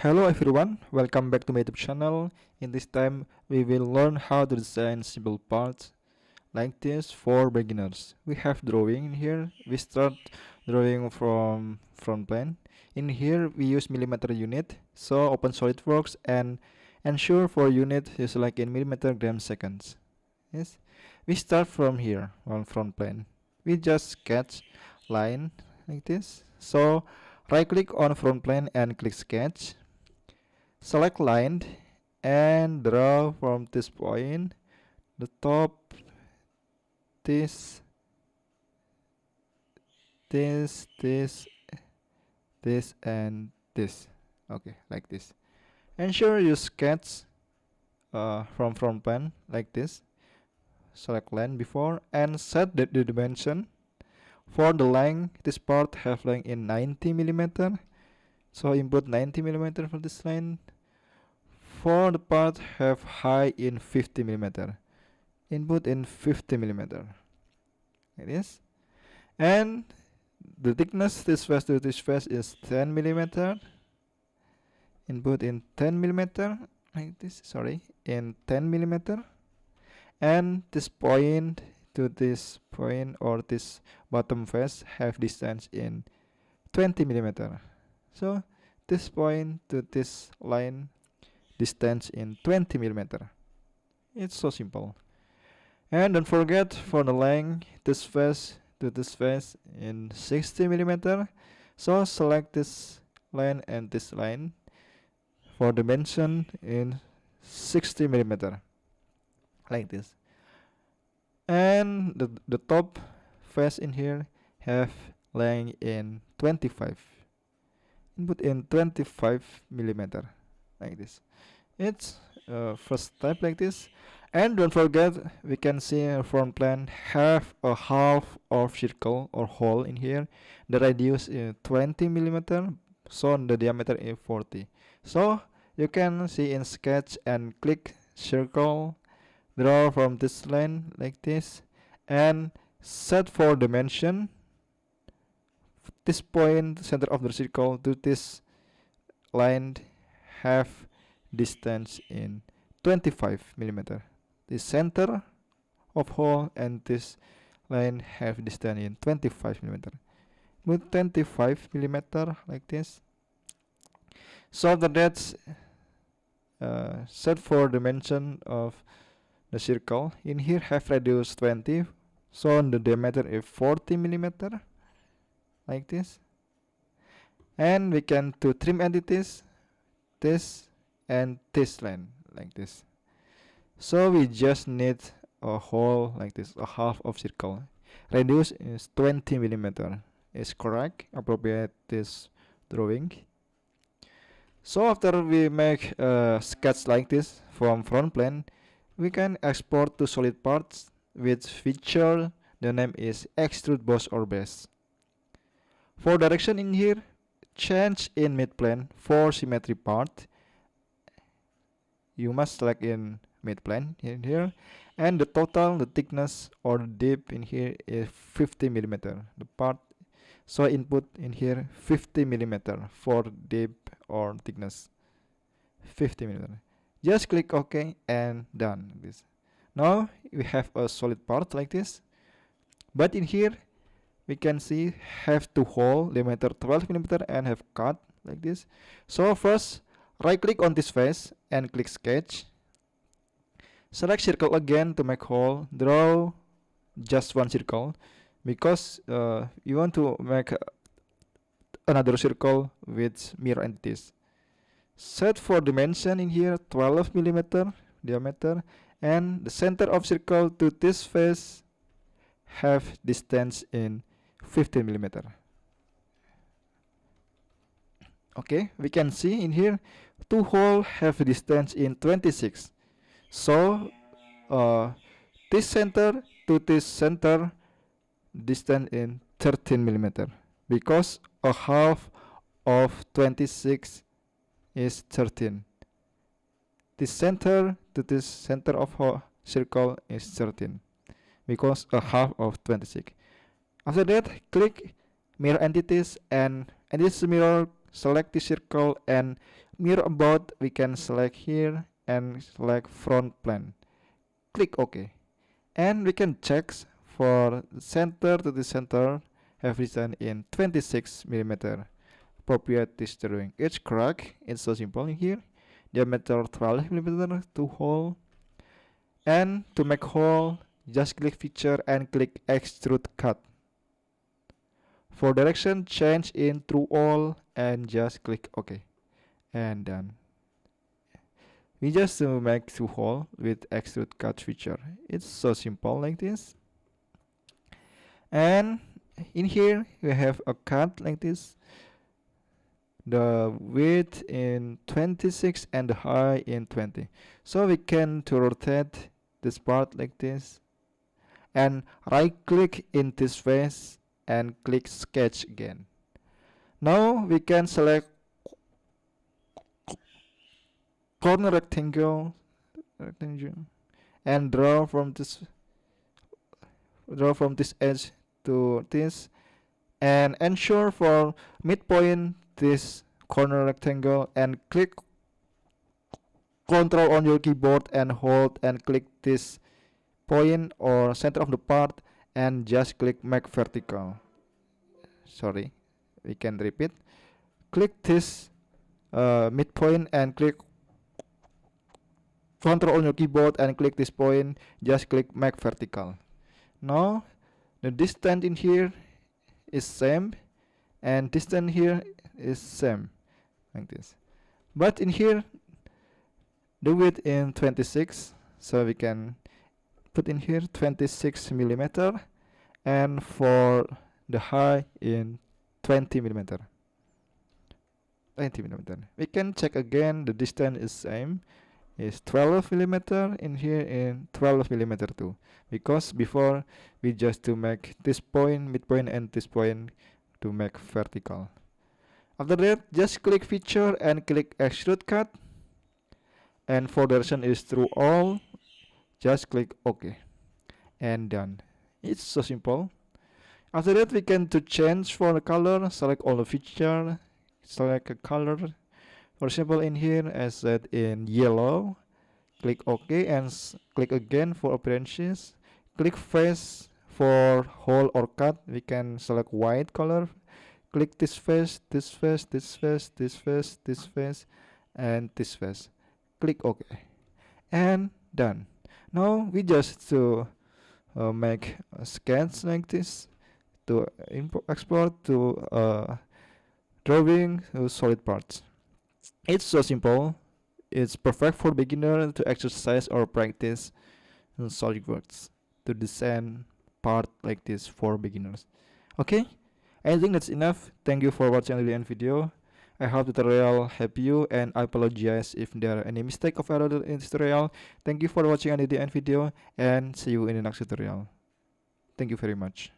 Hello everyone, welcome back to my YouTube channel. In this time, we will learn how to design simple parts like this for beginners. We have drawing in here. We start drawing from front plane. In here, we use millimeter unit. So open SolidWorks and ensure for unit is like in millimeter gram seconds. Yes, we start from here on front plane. We just sketch line like this. So right click on front plane and click sketch. Select line and draw from this point the top, this, this, this, this, and this. Okay, like this. Ensure you sketch from front plane like this. Select line before and set the dimension. For the length, this part have length in 90 millimeter. So input 90 millimeter for this line. For the part have height in 50 millimeter. Input in 50 millimeter. It is. And the thickness this face to this face is 10 millimeter. Input in 10 millimeter. Like this, sorry, in 10 millimeter. And this point to this point or this bottom face have distance in 20 millimeter. So this point to this line distance in 20 millimeter. It's so simple. And don't forget for the length this face to this face in 60 millimeter. So select this line and this line for dimension in 60 millimeter like this. And the top face in here have length in 25. Input in 25 millimeter like this. It's first step like this. And don't forget, we can see a front plane have a half of circle or hole in here. The radius is 20 millimeter, so the diameter is 40. So you can see in sketch and click circle, draw from this line like this, and set for dimension. This point, center of the circle to this line have distance in 25 millimeter. The center of hole and this line have distance in 25 millimeter. With 25 millimeter like this. So that's set for dimension of the circle. In here have radius 20, so the diameter is 40 millimeter like this. And we can to trim entities this and this line like this. So we just need a hole like this, a half of circle. Radius is 20 millimeter. Is correct, appropriate this drawing. So after we make a sketch like this from front plane, we can export to solid parts with feature. The name is extrude boss or base. For direction in here, change in mid plane for symmetry part. You must select in mid plane in here, and the total, the thickness or the depth in here is 50 millimeter. The part, so input in here 50 millimeter for depth or thickness. 50 millimeter. Just click OK and done. This. Now we have a solid part like this, but in here we can see have two hole diameter 12 millimeter and have cut like this. So first right click on this face and click sketch. Select circle again to make hole. Draw just one circle because you want to make another circle with mirror entities. Set for dimension in here 12 millimeter diameter, and the center of circle to this face have distance in 15 millimeter. Okay, we can see in here two hole have distance in 26. So this center to this center distance in 13 millimeter because a half of 26 is 13. This center to this center of circle is 13 because a half of 26. After that, click mirror entities, and this mirror select the circle, and mirror about we can select here and select front plane. Click OK. And we can check for center to the center have written in 26 millimeter. Appropriate this drawing. It's correct. It's so simple in here. Diameter 12 millimeter to hole. And to make hole, just click feature and click extrude cut. For direction, change in through all and just click OK. And done. We just make two hole with extrude cut feature. It's so simple like this. And in here we have a cut like this. The width in 26 and the height in 20. So we can to rotate this part like this. And right click in this face and click sketch again. Now we can select corner rectangle and draw from this edge to this, and ensure for midpoint this corner rectangle, and click Control on your keyboard and hold and click this point or center of the part and just click make vertical. Sorry, we can repeat. Click this midpoint and click Control on your keyboard and click this point, just click make vertical. Now the distance in here is same and distance here is same like this, but in here the width in 26, so we can put in here 26 millimeter, and for the height in 20 millimeter. We can check again, the distance is same, is 12 millimeter in here in 12 millimeter too, because before we just to make this point, midpoint, and this point to make vertical. After that, just click feature and click extrude cut, and for direction is through all, just click OK and done. It's so simple. After that, we can to change for the color, select all the feature, select a color. For example, in here I set in yellow, click OK and click again for appearances. Click face for hole or cut, we can select white color. Click this face, this face, this face, this face, this face, and this face. Click OK and done. Now we just to make a sketch like this, to export to drawing solid parts. It's so simple. It's perfect for beginner to exercise or practice in SolidWorks to design part like this for beginners. Okay, I think that's enough. Thank you for watching the end video. I hope the tutorial helped you, and I apologize if there are any mistake of error in this tutorial. Thank you for watching the end video, and see you in the next tutorial. Thank you very much.